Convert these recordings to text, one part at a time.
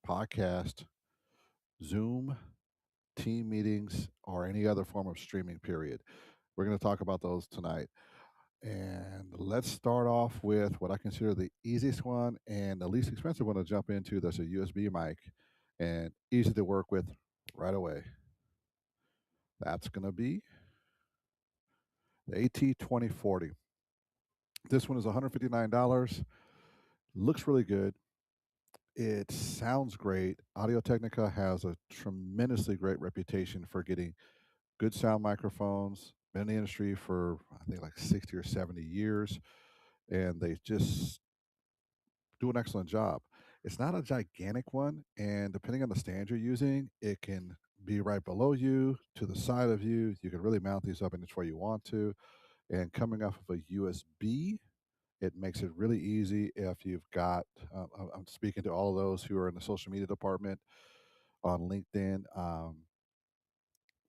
podcast, Zoom, team meetings, or any other form of streaming, period. We're going to talk about those tonight. And let's start off with what I consider the easiest one and the least expensive one to jump into. That's a USB mic and easy to work with right away. That's going to be the AT2040. This one is $159. Looks really good. It sounds great. Audio Technica has a tremendously great reputation for getting good sound microphones. Been in the industry for I think like 60 or 70 years, and they just do an excellent job. It's not a gigantic one, and depending on the stand you're using, it can be right below you, to the side of you. You can really mount these up in where you want to. And coming off of a USB, it makes it really easy if you've got. I'm speaking to all of those who are in the social media department on LinkedIn.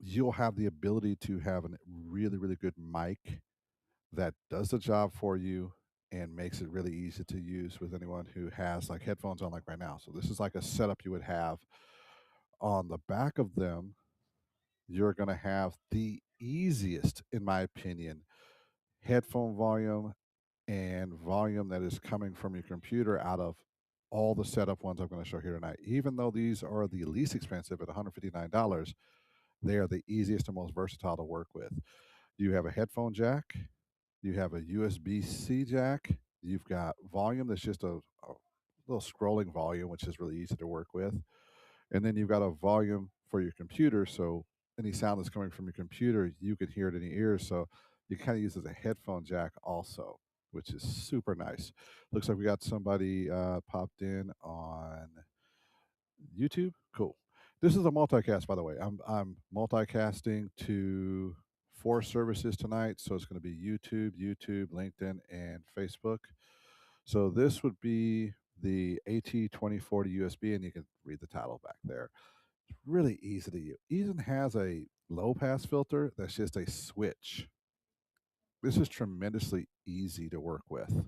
You'll have the ability to have a really, really good mic that does the job for you and makes it really easy to use with anyone who has like headphones on, like right now. So, this is like a setup you would have on the back of them. You're going to have the easiest, in my opinion, headphone volume and volume that is coming from your computer out of all the setup ones I'm going to show here tonight. Even though these are the least expensive at $159, they are the easiest and most versatile to work with. You have a headphone jack, you have a USB-C jack, you've got volume that's just a little scrolling volume, which is really easy to work with. And then you've got a volume for your computer. So any sound that's coming from your computer, you can hear it in your ears. So you kind of use it as a headphone jack also, which is super nice. Looks like we got somebody popped in on YouTube. Cool. This is a multicast, by the way. I'm multicasting to four services tonight, so it's going to be YouTube, LinkedIn, and Facebook. So this would be the AT2040 USB, and you can read the title back there. It's really easy to use. Even has a low pass filter that's just a switch. This is tremendously easy to work with.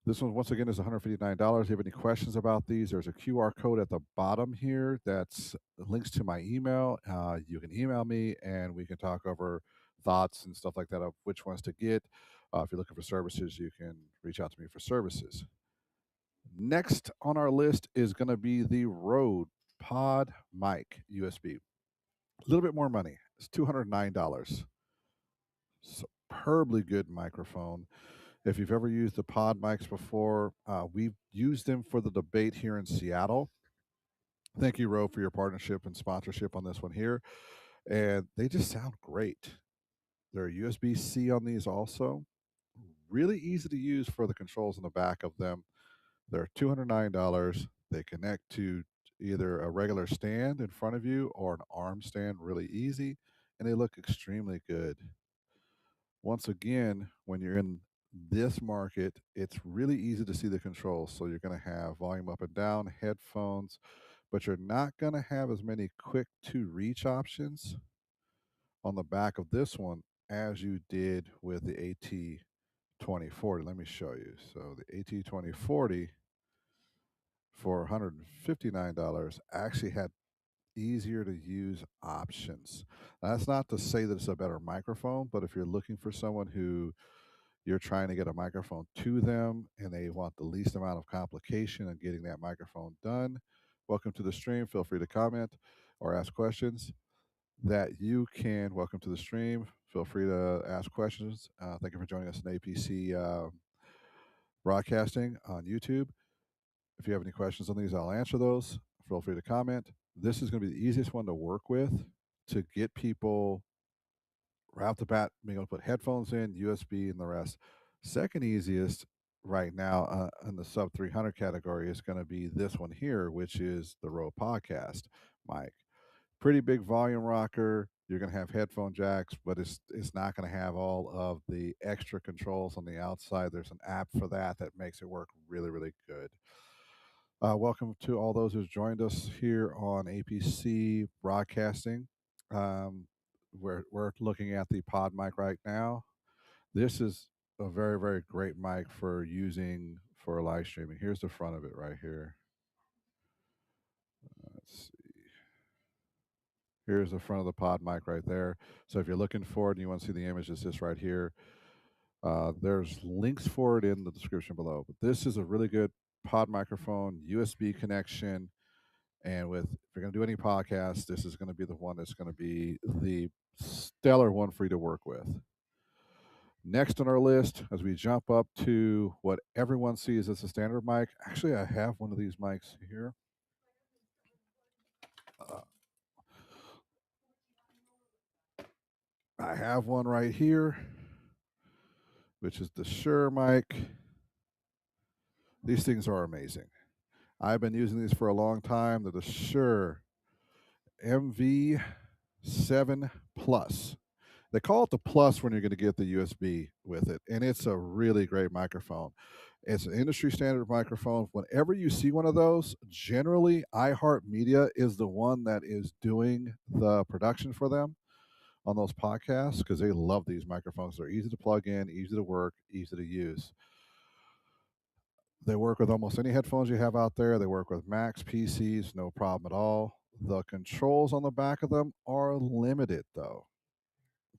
This one, once again, is $159. If you have any questions about these, there's a QR code at the bottom here that's links to my email. You can email me and we can talk over thoughts and stuff like that of which ones to get. If you're looking for services, you can reach out to me for services. Next on our list is going to be the Rode Pod Mic USB. A little bit more money. It's $209. Superbly good microphone. If you've ever used the pod mics before, we've used them for the debate here in Seattle. Thank you, Ro, for your partnership and sponsorship on this one here. And they just sound great. There are USB C on these also. Really easy to use for the controls in the back of them. They're $209. They connect to either a regular stand in front of you or an arm stand really easy, and they look extremely good. Once again, when you're in this market, it's really easy to see the controls. So you're going to have volume up and down, headphones, but you're not going to have as many quick to reach options on the back of this one as you did with the AT2040. Let me show you. So the AT2040 for $159 actually had easier to use options. That's not to say that it's a better microphone, but if you're looking for someone who you're trying to get a microphone to them and they want the least amount of complication in getting that microphone done, welcome to the stream. Feel free to comment or ask questions that you can. Welcome to the stream. Feel free to ask questions. Thank you for joining us in APC broadcasting on YouTube. If you have any questions on these, I'll answer those. Feel free to comment. This is going to be the easiest one to work with to get people right off the bat, being able to put headphones in, USB, and the rest. Second easiest right now in the sub 300 category is going to be this one here, which is the Rode Podcast mic. Pretty big volume rocker. You're going to have headphone jacks, but it's not going to have all of the extra controls on the outside. There's an app for that that makes it work really, really good. Welcome to all those who've joined us here on APC Broadcasting. Um, we're looking at the pod mic right now. This is a very, very great mic for using for live streaming. Here's the front of it right here. Here's the front of the pod mic right there. So if you're looking for it and you want to see the image, it's this right here. There's links for it in the description below. But this is a really good pod microphone, USB connection, and with if you're going to do any podcasts, this is going to be the one that's going to be the stellar one for you to work with. Next on our list, as we jump up to what everyone sees as a standard mic, actually, I have one of these mics here. Uh, I have one right here, which is the Shure mic. These things are amazing. I've been using these for a long time. They're the Shure MV7 Plus. They call it the Plus when you're going to get the USB with it, and it's a really great microphone. It's an industry standard microphone. Whenever you see one of those, generally iHeartMedia is the one that is doing the production for them on those podcasts because they love these microphones. They're easy to plug in, easy to work, easy to use. They work with almost any headphones you have out there. They work with Macs, PCs, no problem at all. The controls on the back of them are limited, though.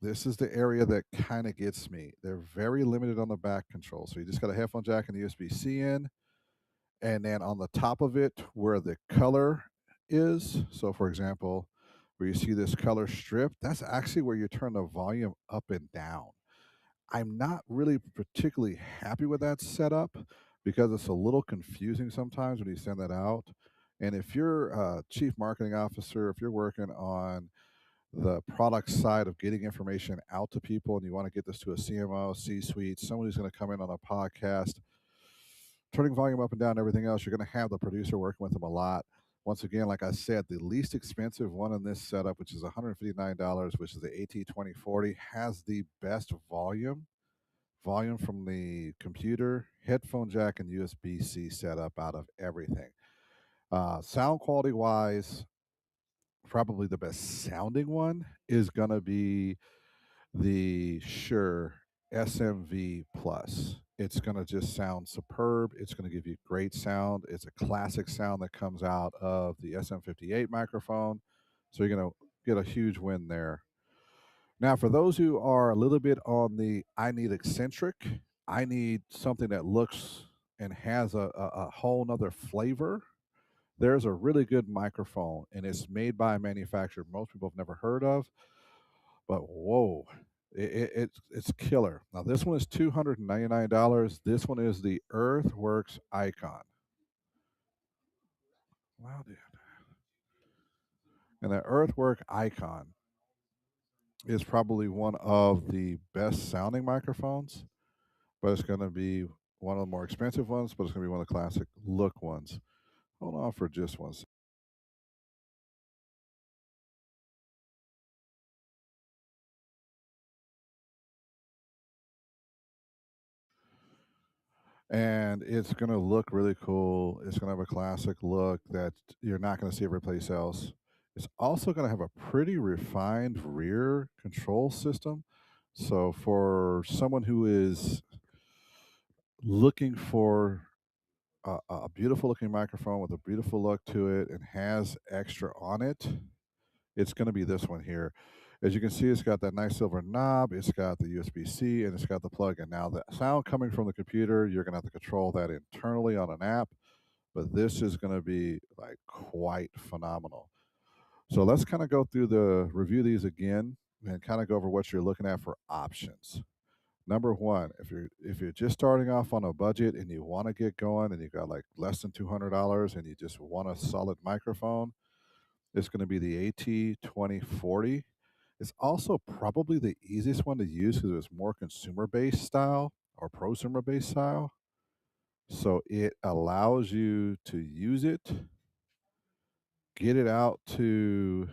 This is the area that kind of gets me. They're very limited on the back control. So you just got a headphone jack and the USB-C in, and then on the top of it, where the color is. So, for example, where you see this color strip, that's actually where you turn the volume up and down. I'm not really particularly happy with that setup because it's a little confusing sometimes when you send that out. And if you're a chief marketing officer, if you're working on the product side of getting information out to people and you want to get this to a CMO, C suite, someone who's going to come in on a podcast, turning volume up and down, everything else, you're going to have the producer working with them a lot. Once again, like I said, the least expensive one in this setup, which is $159, which is the AT2040, has the best volume from the computer, headphone jack, and USB C setup out of everything. Sound quality wise, probably the best sounding one is going to be the Shure SMV Plus. It's going to just sound superb. It's going to give you great sound. It's a classic sound that comes out of the SM58 microphone. So you're going to get a huge win there. Now, for those who are a little bit on the I need eccentric, I need something that looks and has a whole nother flavor. There's a really good microphone, and it's made by a manufacturer most people have never heard of. But whoa, it's killer. Now this one is $299. This one is the Earthworks Icon. Wow, dude. And the Earthwork Icon is probably one of the best sounding microphones, but it's going to be one of the more expensive ones, but it's going to be one of the classic look ones. Hold on for just one second. And it's going to look really cool. It's going to have a classic look that you're not going to see every place else. It's also going to have a pretty refined rear control system. So for someone who is looking for a beautiful looking microphone with a beautiful look to it and has extra on it, it's going to be this one here. As you can see, it's got that nice silver knob, it's got the USB-C, and it's got the plug-in. Now, the sound coming from the computer, you're going to have to control that internally on an app, but this is going to be like quite phenomenal. So let's kind of go through the review these again and kind of go over what you're looking at for options. Number one, if you're just starting off on a budget and you want to get going and you got like less than $200 and you just want a solid microphone, it's going to be the AT2040. It's also probably the easiest one to use because it's more consumer based style or prosumer based style. So it allows you to use it, get it out to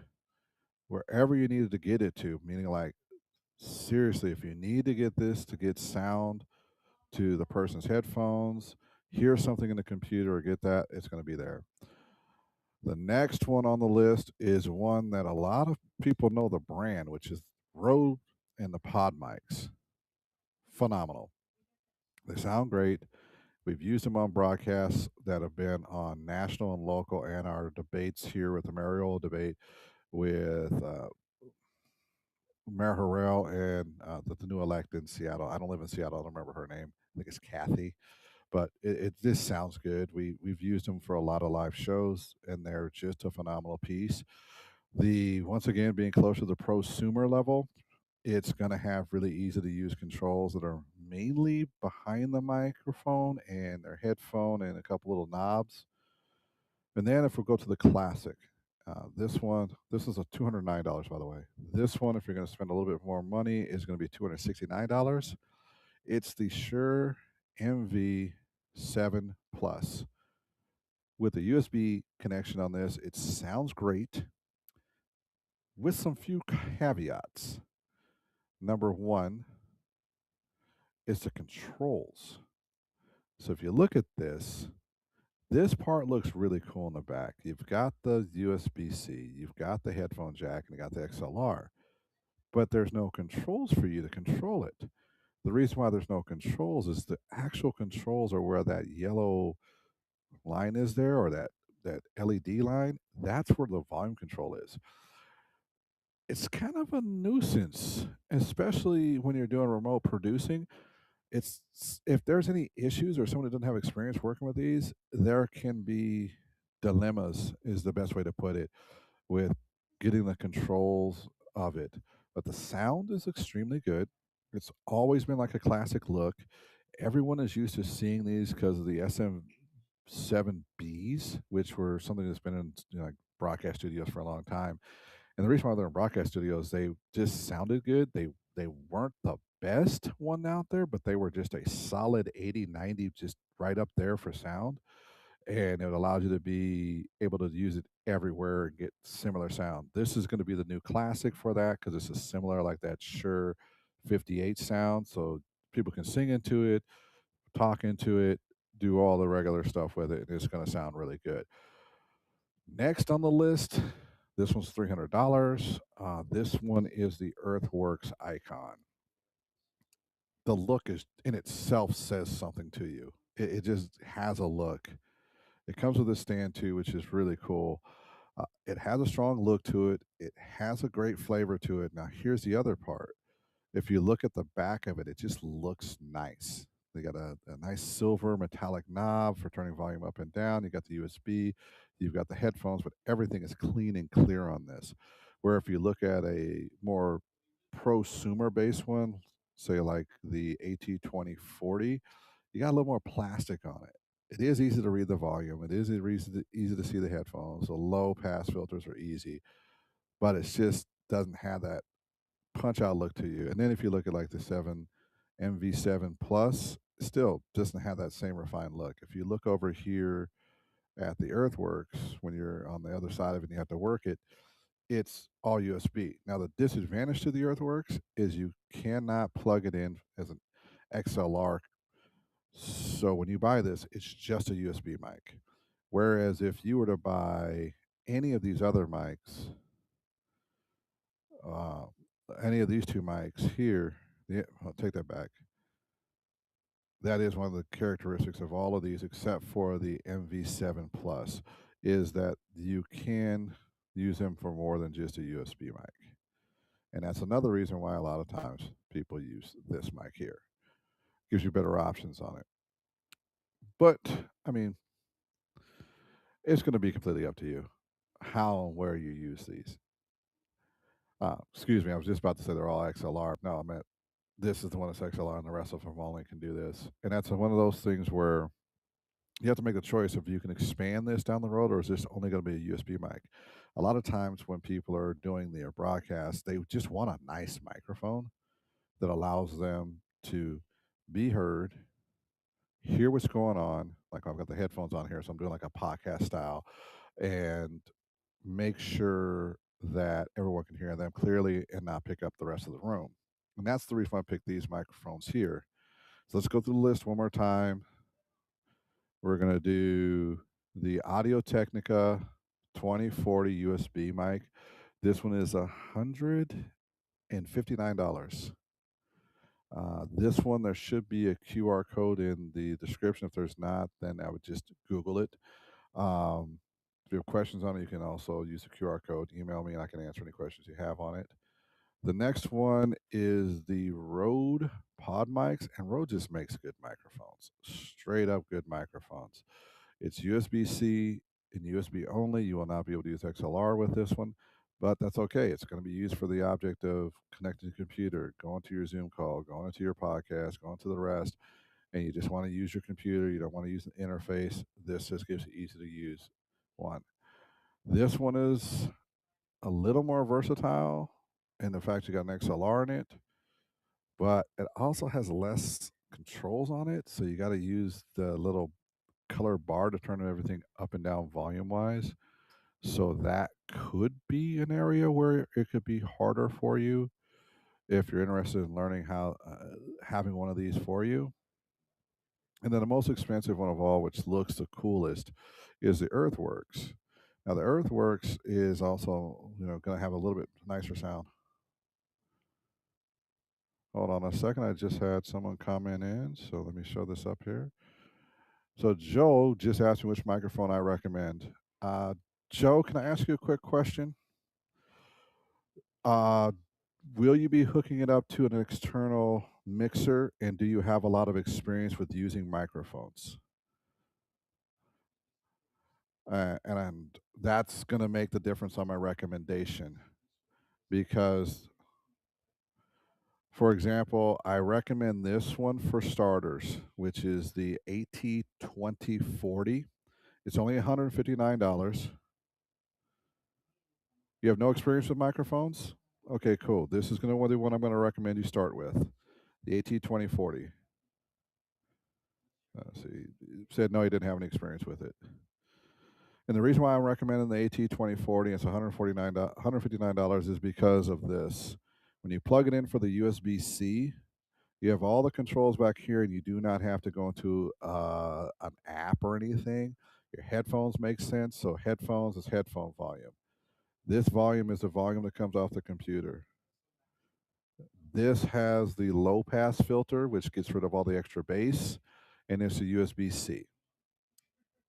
wherever you needed to get it to, meaning like seriously, if you need to get this to get sound to the person's headphones, hear something in the computer or get that, it's going to be there. The next one on the list is one that a lot of people know the brand, which is Rode and the Pod mics. Phenomenal. They sound great. We've used them on broadcasts that have been on national and local and our debates here with the Mariola debate. with Mayor Harrell and the new elect in Seattle. I don't live in Seattle. I don't remember her name. I think it's Kathy, but it just sounds good. We've used them for a lot of live shows, and they're just a phenomenal piece. The once again being closer to the prosumer level, it's going to have really easy to use controls that are mainly behind the microphone and their headphone and a couple little knobs. And then if we go to the classic, this is a $209, by the way. This one, if you're going to spend a little bit more money, is going to be $269. It's the Shure MV7 Plus. With a USB connection on this, it sounds great with some few caveats. Number one is the controls. So if you look at this part looks really cool in the back. You've got the USB-C, you've got the headphone jack, and you got the XLR, but there's no controls for you to control it. The reason why there's no controls is the actual controls are where that yellow line is there, or that LED line. That's where the volume control is. It's kind of a nuisance, especially when you're doing remote producing. It's if there's any issues or someone who doesn't have experience working with these, there can be dilemmas is the best way to put it with getting the controls of it. But the sound is extremely good. It's always been like a classic look. Everyone is used to seeing these because of the SM7Bs, which were something that's been in like broadcast studios for a long time. And the reason why they're in broadcast studios, they just sounded good. They weren't the best one out there, but they were just a solid 80, 90, just right up there for sound. And it allows you to be able to use it everywhere and get similar sound. This is going to be the new classic for that because it's a similar like that Shure 58 sound. So people can sing into it, talk into it, do all the regular stuff with it, and it's going to sound really good. Next on the list, this one's $300. This one is the Earthworks Icon. The look is in itself says something to you. It just has a look. It comes with a stand too, which is really cool. It has a strong look to it. It has a great flavor to it. Now, here's the other part. If you look at the back of it, it just looks nice. They got a nice silver metallic knob for turning volume up and down. You got the USB, you've got the headphones, but everything is clean and clear on this. Where if you look at a more prosumer based one, say like the AT2040, you got a little more plastic on it. It is easy to read the volume. It is easy to see the headphones. The low pass filters are easy, but it just doesn't have that punch out look to you. And then if you look at like the 7 MV7 Plus, still doesn't have that same refined look. If you look over here at the Earthworks, when you're on the other side of it and you have to work it, it's all USB. Now the disadvantage to the Earthworks is you cannot plug it in as an XLR. So when you buy this, it's just a USB mic. Whereas if you were to buy any of these other mics, uh, any of these two mics here, yeah, I'll take that back. That is one of the characteristics of all of these, except for the MV7 Plus, is that you can use them for more than just a USB mic. And that's another reason why a lot of times people use this mic here. Gives you better options on it. But I mean, it's going to be completely up to you how and where you use these. Excuse me, I was just about to say they're all XLR. No, I meant this is the one that's XLR, and the rest of them only can do this. And that's one of those things where you have to make the choice if you can expand this down the road, or is this only going to be a USB mic. A lot of times when people are doing their broadcast, they just want a nice microphone that allows them to be heard, hear what's going on. Like I've got the headphones on here, so I'm doing like a podcast style, and make sure that everyone can hear them clearly and not pick up the rest of the room. And that's the reason why I picked these microphones here. So let's go through the list one more time. We're going to do the Audio Technica 2040 USB mic. This one is $159. This one, there should be a QR code in the description. If there's not, then I would just Google it. Um, If you have questions on it, you can also use the QR code, email me, and I can answer any questions you have on it. The next one is the Rode Pod mics, and Rode just makes good microphones, straight up good microphones. It's USB C and USB only. You will not be able to use XLR with this one, but that's okay. It's going to be used for the object of connecting to the computer, going to your Zoom call, going to your podcast, going to the rest, and you just want to use your computer. You don't want to use an interface. This just gives you easy to use one. This one is a little more versatile in the fact you got an XLR in it, but it also has less controls on it. So you got to use the little color bar to turn everything up and down volume wise. So that could be an area where it could be harder for you if you're interested in learning how having one of these for you. And then the most expensive one of all, which looks the coolest, is the Earthworks. Now the Earthworks is also going to have a little bit nicer sound. Hold on a second. I just had someone comment in, so let me show this up here. So Joe just asked me which microphone I recommend. Uh, Joe, can I ask you a quick question? Uh, will you be hooking it up to an external mixer, and do you have a lot of experience with using microphones? And that's going to make the difference on my recommendation because, for example, I recommend this one for starters, which is the AT2040. It's only $159. You have no experience with microphones? Okay, cool. This is going to be the one I'm going to recommend you start with, the AT2040. See, said no, he didn't have any experience with it. And the reason why I'm recommending the AT2040, it's $159 is because of this. When you plug it in for the USB-C, you have all the controls back here, and you do not have to go into an app or anything. Your headphones make sense. So headphones is headphone volume. This volume is the volume that comes off the computer. This has the low pass filter, which gets rid of all the extra bass, and it's a USB C.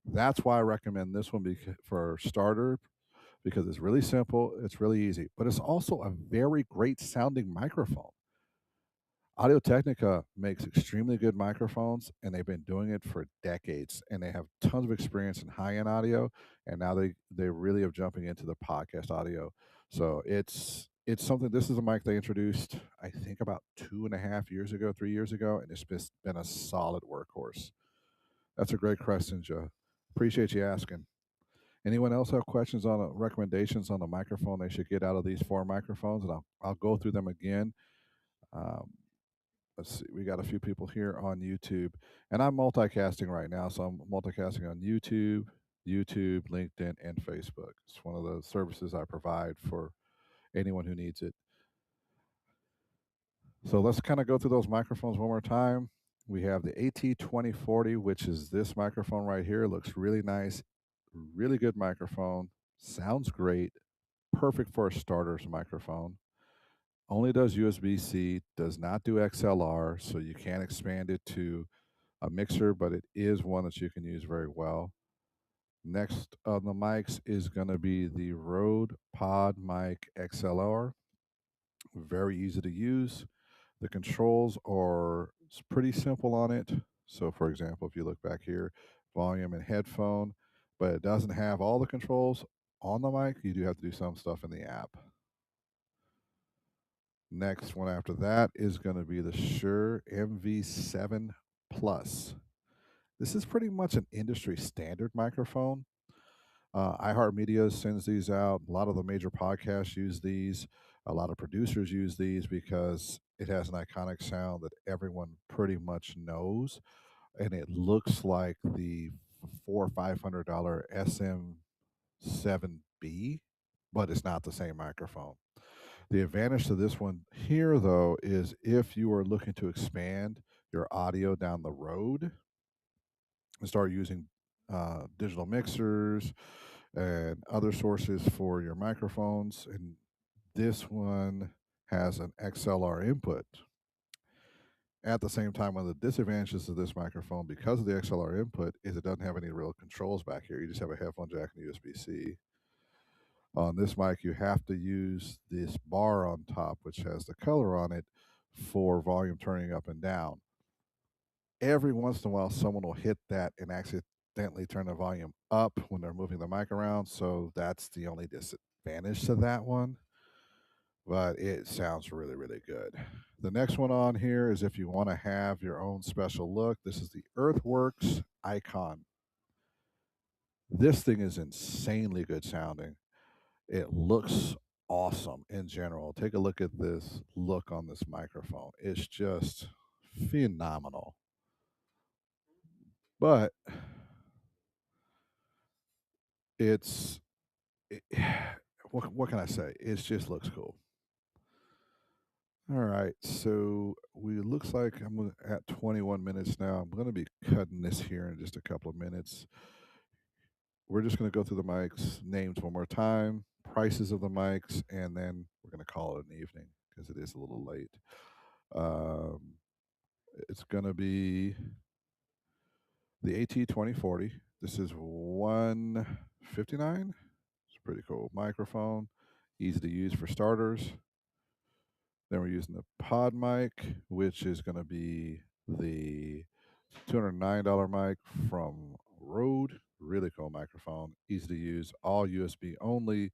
That's why I recommend this one for starter because it's really simple, it's really easy, but it's also a very great sounding microphone. Audio Technica makes extremely good microphones, and they've been doing it for decades, and they have tons of experience in high-end audio, and now they really are jumping into the podcast audio. So it's something. This is a mic they introduced, I think, about 2.5 years ago, 3 years ago, and it's been a solid workhorse. That's a great question, Joe. Appreciate you asking. Anyone else have questions on recommendations on the microphone they should get out of these four microphones? And I'll go through them again. Um, let's see, we got a few people here on YouTube, and I'm multicasting right now, so I'm multicasting on YouTube, LinkedIn, and Facebook. It's one of the services I provide for anyone who needs it. So let's kind of go through those microphones one more time. We have the AT2040, which is this microphone right here. It looks really nice, really good microphone, sounds great, perfect for a starter's microphone. Only does USB C, does not do XLR, so you can't expand it to a mixer, but it is one that you can use very well. Next on the mics is going to be the Rode Pod Mic XLR. Very easy to use. The controls are pretty simple on it. So, for example, if you look back here, volume and headphone, but it doesn't have all the controls on the mic. You do have to do some stuff in the app. Next one after that is going to be the Shure MV7 Plus. This is pretty much an industry standard microphone. iHeartMedia sends these out. A lot of the major podcasts use these. A lot of producers use these because it has an iconic sound that everyone pretty much knows, and it looks like the $400 or SM7B, but it's not the same microphone. The advantage to this one here, though, is if you are looking to expand your audio down the road and start using digital mixers and other sources for your microphones, and this one has an XLR input. At the same time, one of the disadvantages of this microphone, because of the XLR input, is it doesn't have any real controls back here. You just have a headphone jack and USB-C. On this mic, you have to use this bar on top, which has the color on it, for volume turning up and down. Every once in a while, someone will hit that and accidentally turn the volume up when they're moving the mic around. So that's the only disadvantage to that one. But it sounds really, really good. The next one on here is if you want to have your own special look. This is the Earthworks Icon. This thing is insanely good sounding. It looks awesome in general. Take a look at this look on this microphone. It's just phenomenal. But it's it, what can I say? It just looks cool. All right, so we looks like at 21 minutes now. I'm going to be cutting this here in just a couple of minutes. We're just going to go through the mics names one more time, prices of the mics, and then we're going to call it an evening because it is a little late. Um, it's going to be the AT2040. This is 159. It's a pretty cool microphone, easy to use for starters. Then we're using the pod mic, which is going to be the $209 mic from Rode. Really cool microphone, easy to use, all USB only,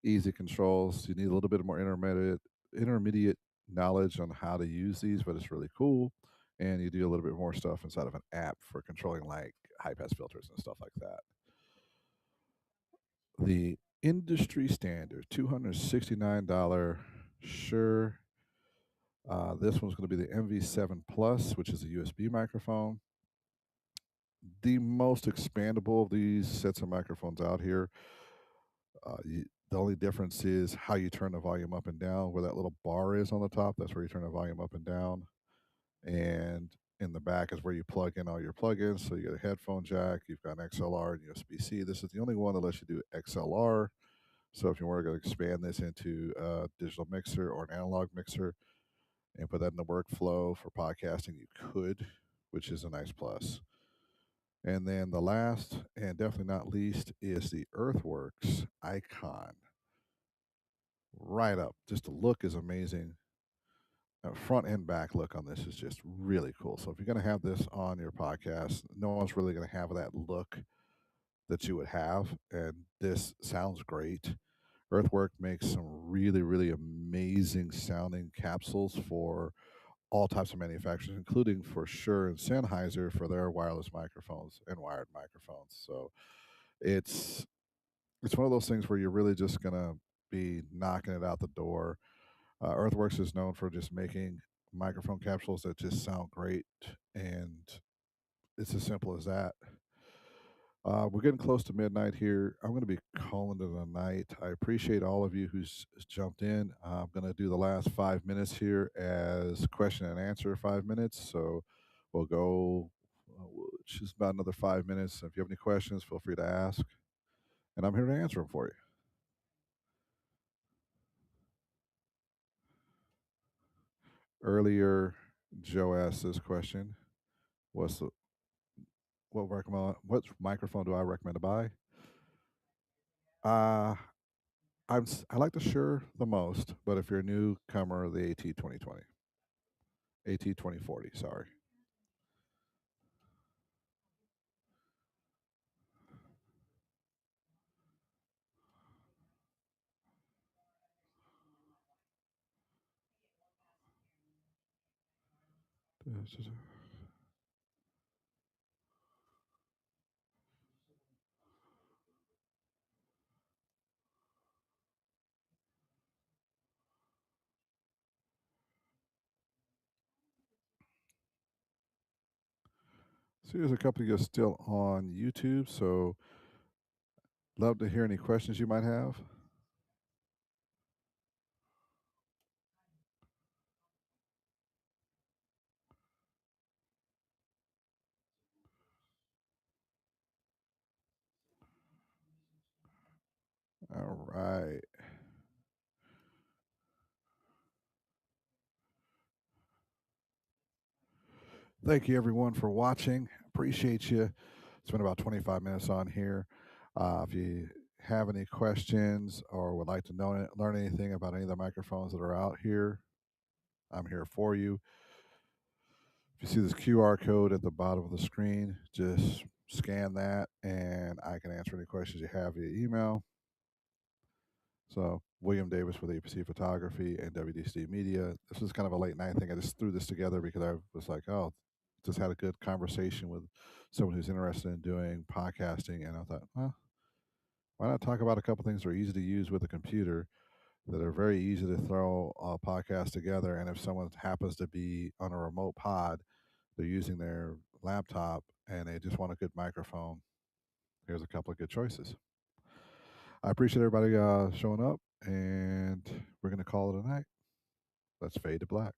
easy controls. You need a little bit more intermediate knowledge on how to use these, but it's really cool. And you do a little bit more stuff inside of an app for controlling like high pass filters and stuff like that. The industry standard $269 Shure. This one's going to be the MV7 Plus, which is a USB microphone. The most expandable of these sets of microphones out here. The only difference is how you turn the volume up and down. Where that little bar is on the top, that's where you turn the volume up and down. And in the back is where you plug in all your plugins. So you get a headphone jack, you've got an XLR and USB-C. This is the only one that lets you do XLR. So if you were going to expand this into a digital mixer or an analog mixer and put that in the workflow for podcasting, you could, which is a nice plus. And then the last and definitely not least is the Earthworks Icon. Right up. Just the look is amazing. Front and back look on this is just really cool. So if you're going to have this on your podcast, no one's really going to have that look that you would have. And this sounds great. Earthwork makes some really, really amazing sounding capsules for all types of manufacturers, including for Shure and Sennheiser for their wireless microphones and wired microphones. So it's it's one of those things where you're really just gonna be knocking it out the door. Earthworks is known for just making microphone capsules that just sound great, and it's as simple as that. We're getting close to midnight here. I'm going to be calling it a night. I appreciate all of you who's jumped in. I'm going to do the last 5 minutes here as question and answer 5 minutes. So we'll go just about another 5 minutes. If you have any questions, feel free to ask, and I'm here to answer them for you. Earlier, Joe asked this question: What's the what microphone do I recommend to buy? Uh, I like the Shure the most, but if you're a newcomer, the AT2020, AT2040. Sorry. See, there's a couple of you still on YouTube, so love to hear any questions you might have. All right. Thank you, everyone, for watching. Appreciate you. It's been about 25 minutes on here. If you have any questions or would like to learn anything about any of the microphones that are out here, I'm here for you. If you see this QR code at the bottom of the screen, just scan that and I can answer any questions you have via email. So, William Davis with a.p.c. Photography and WDC Media. This was kind of a late night thing. I just threw this together because I was like, oh, just had a good conversation with someone who's interested in doing podcasting. And I thought, well, why not talk about a couple things that are easy to use with a computer, that are very easy to throw a podcast together. And if someone happens to be on a remote pod, they're using their laptop and they just want a good microphone, here's a couple of good choices. I appreciate everybody showing up, and we're going to call it a night. Let's fade to black.